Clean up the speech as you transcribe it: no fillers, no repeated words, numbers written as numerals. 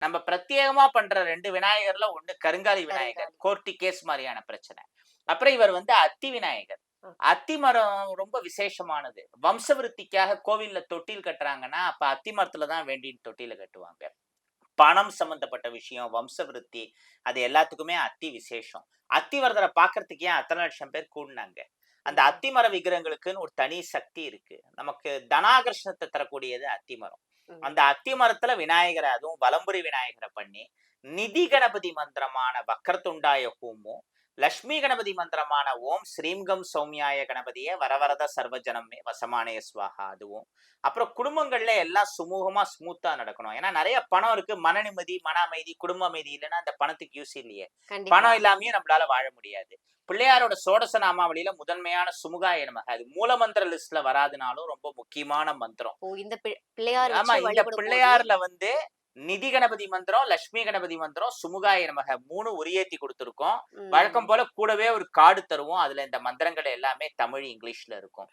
நம்ம பிரத்யேகமா பண்ற 2 விநாயகர்ல ஒண்ணு கருங்காலி விநாயகர், கருங்காலி. கோர்ட்டி கேஸ் மாரியான பிரச்சனை. அப்புறம் இவர் வந்து அத்தி விநாயகர். ஓகே. அத்தி மரம் ரொம்ப விசேஷமானது. வம்சவிருத்திக்காக கோவில்ல தொட்டில் கட்டுறாங்கன்னா, அப்ப அத்தி மரத்துல தான் வேண்டின்னு தொட்டில கட்டுவாங்க. பணம் சம்பந்தப்பட்ட விஷயம், வம்சவிருத்தி அது எல்லாத்துக்குமே அத்தி விசேஷம். அத்திவரதர பார்க்கறதுக்கு ஏன் அத்தன லட்சம் பேர் கூடுனாங்க? அந்த ம். அத்திமர விக்கிரகங்களுக்குன்னு ஒரு தனி சக்தி இருக்கு. நமக்கு தனாகர்ஷணத்த தரக்கூடியது அத்திமரம். ம். அந்த அத்திமரத்துல விநாயகர அதுவும் வலம்புரி விநாயகர பண்ணி, நிதி கணபதி மந்திரமான வக்ரதுண்டாய ஹூமும், லட்சுமி கணபதி மந்திரமான ஓம் ஸ்ரீம்கம் சௌமியாய கணபதியே வரவரத சர்வஜனமே வசமானய ஸ்வாஹா அதுவும். அப்புறம் குடும்பங்கள்ல எல்லாம் சுமூகமா, ஸ்மூத்தா நடக்கணும். ஏன்னா நெறைய பணம் இருக்கு. மன நிம்மதி, மன அமைதி, குடும்ப அமைதி இல்லன்னா அந்த பணத்துக்கு யூஸ் இல்லையே. கண்டிப்பா. பணம் இல்லாமயும் நம்மளால வாழ முடியாது. பிள்ளையாரோட சோடச நாமாவளியில முதன்மையான சுமுகாய நமக. அது மூலமந்திர லிஸ்ட்ல வராதுனாலும் ரொம்ப முக்கியமான மந்திரம். ஓ! இந்த பிள்ளையார் ஆமா, வச்சு இந்த வழிபடும்போது பிள்ளையார்ல வந்து நிதி கணபதி மந்திரம், லட்சுமி கணபதி மந்திரம், சுமுகாய நமக 3 உரியேத்தி குடுத்திருக்கோம். வழக்கம் ம். போல கூடவே ஒரு கார்டு தருவோம். அதுல இந்த மந்திரங்கள் எல்லாமே தமிழ், இங்கிலீஷ்ல இருக்கும்.